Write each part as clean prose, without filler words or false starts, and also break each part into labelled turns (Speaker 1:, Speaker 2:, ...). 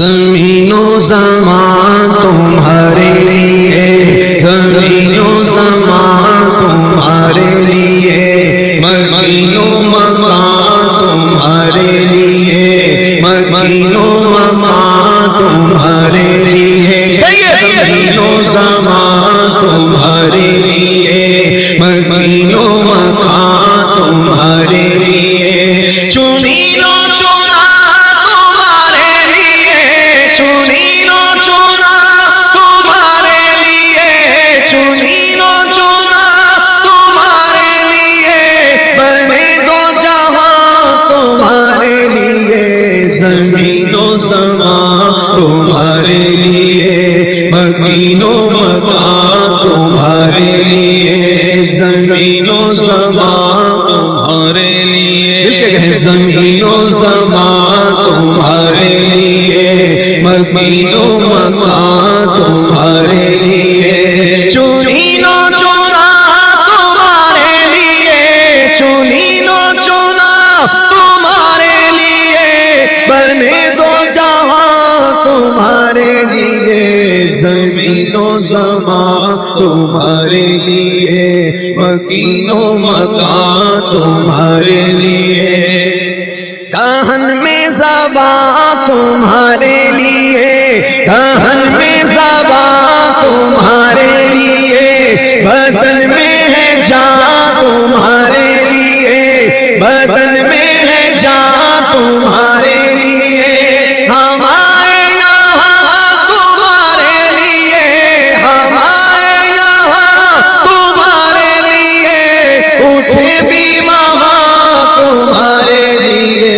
Speaker 1: زمین و زمان تمہارے لیے، زمین و زمان تمہارے لیے، مکین و مکان تمہارے لیے، مکین و مکان تمہارے لیے، زمین و زمان تمہارے لیے، مکین و مکان تمہارے لیے، چنی لو چنا تمہارے لیے، چنی لو چنا تمہارے لیے، چنی لو چنا تمہارے لیے، بنے دو جہاں تمہارے لیے، زمین و زمان تمہارے لیے، مکین و مکان تمہارے لیے، زمین و زمان تمہارے لیے، زمین و زمان تمہارے لیے، مکین و مکان تمہارے لیے، چنی لو چنا تمہارے لیے، چنی لو چنا تمہارے لیے، بنے دو جہاں تمہارے لیے، زمین و زمان تمہارے لیے، مکین و مکان تمہارے لیے، کہن میں زبان تمہارے لیے، کہن میں زبان تمہارے لیے، بدن میں ہے جان تمہارے لیے، بدن میں ہے جان تمہارے لیے، ہمارے یہاں تمہارے لیے، ہمارے یہاں تمہارے لیے، اٹھے بھی وہاں تمہارے لیے،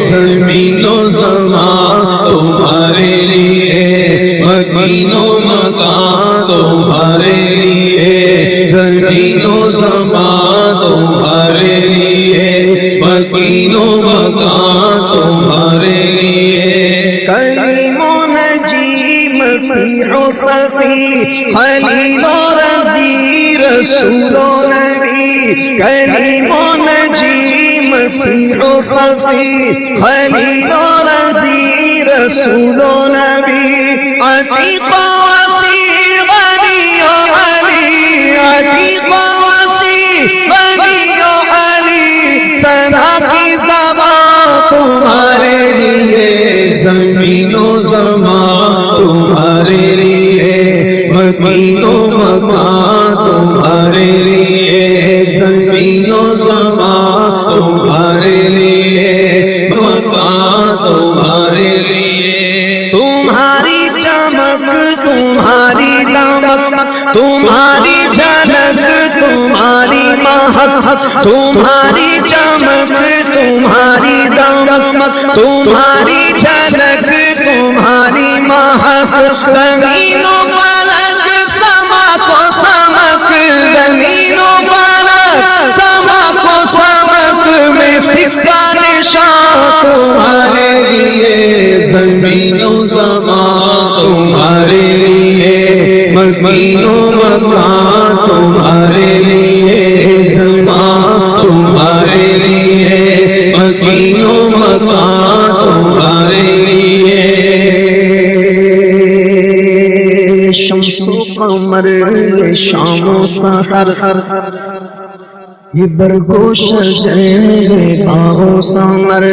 Speaker 1: زمین و زمان تمہارے لیے، مکین و مکان تمہارے لیے، زمین و زمان تمہارے لیے، مکین و مکان تمہارے لیے، کلیم و نجی مسیح و صفی، خلیل و رضی رسول و نبی، کلیم و نجی مسیح و صفی، خلیل و رضی رسول و نبی، عتیق و وسیع غنی و علی، عتیق و وسیع غنی و علی، ثنا کی زبان تمہارے لیے، زمین و زمان تمہارے لیے، مکین و مکان تمہارے لیے، زمین و زمان تمہارے لیے، مکان تمہارے لیے، تمہاری چمک تمہاری دمک تمہاری جھلک تمہاری مہک، تمہاری چمک تمہاری دمک تمہاری جھلک تمہاری مہک، زمین و فلک سما کو سمک، زمین و فلک سما کو سمک میں سکہ نشان تمہارے لیے، زمین و زمان تمہارے لیے، مکین و مکان تمہارے لیے، زمان تمہارے لیے، مکین و مکان تمہارے لیے، شمس و قمر یہ شام و سحر، یہ برگو شجر یہ باغ و ثمر،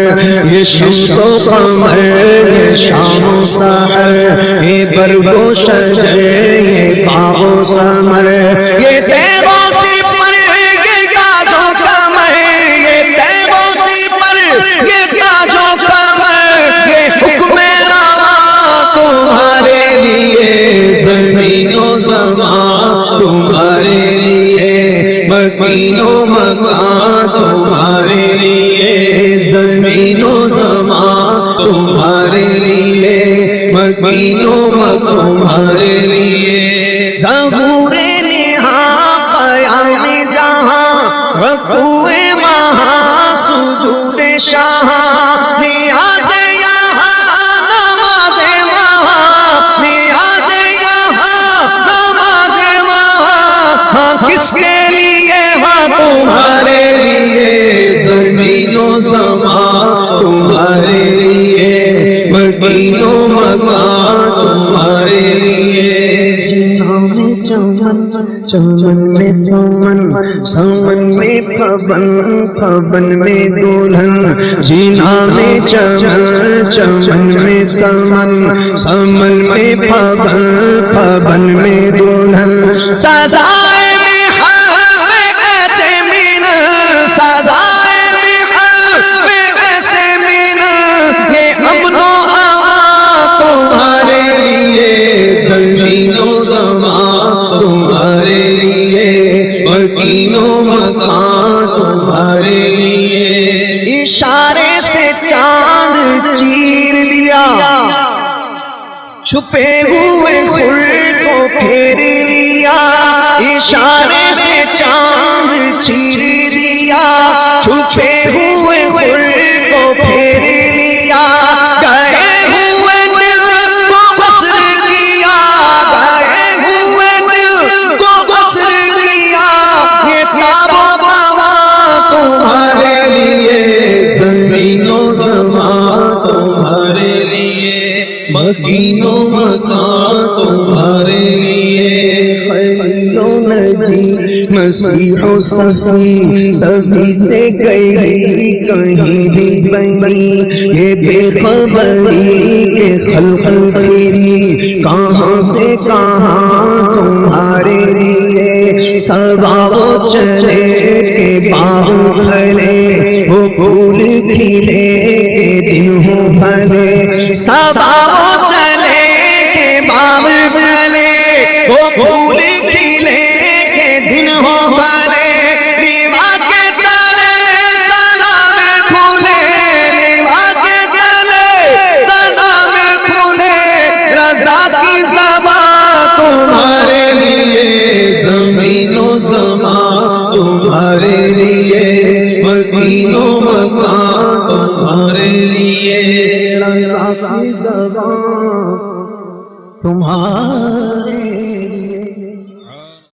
Speaker 1: یہ شمس و قمر یہ شام و سحر، یہ برگو شجر یہ باغ و ثمر، یہ تیغ و سپر یہ تاج و کمر، یہ تیغ و سپر یہ تاج و کمر، یہ حکم روا تمہارے لیے، زمین و زمان تمہارے لیے، مکین و مکان تمہارے لیے، زمین و زمان تمہارے لیے، مکین و مکان تمہارے لیے، ظہور نہاں قیام جہاں، رکوع مہاں سجود شاہاں، نیاز یہاں نماز وہاں، نیاز یہاں نماز وہاں، کس کے لیے ہاں تمہارے لیے، زمین و زمان تمہارے لیے، مکین و مکان مکان تمہارے لیے جنہوں میں چمن چمن میں سمن سمن میں پھبن پھبن میں دلہن جینا میں چمن چمن میں سمن سمن میں پھبن پھبن میں دلہن سدائے میں حق ایسے مینا سدائے میں حق ایسے مینا یہ امن و امان تمہارے لیے زمین و زمان تمہارے لیے مکین و مکان تمہارے لیے اشارے سے چاند چیر لیا چھپے ہوئے خلق کو پھیر لیا اشارے سے چاند چیر لیا چھپے ہوئے خلق کو پھیر لیا گئے ہوئے دل کو بسر کیا گئے ہوئے دل کو بسر کیا یہ تاب و بوا تمہارے لیے زمین و زمان تمہارے لیے مکین و مکان تمہارے لیے خیل و نجی مسیح و صفی سبھی سے گئی کہیں بھی بنی یہ بے خبری کے خلق پھری کہاں سے کہاں تمہارے لیے سبا وہ چلے کے باغ کھلے وہ پھول کھلے کے دن ہو بھلے سبا وہ چلے کے باغ کھلے وہ پھول کھلے کے دن ہو بھلے ریوا کے تلے سلام کھلے ریوا کے تلے سلام کھلے رضا کی زبان تمہارے لیے زمین و زمان تمہارے لیے مکین و مکان تمہارے لیے رضا کی زبان تمہارے لیے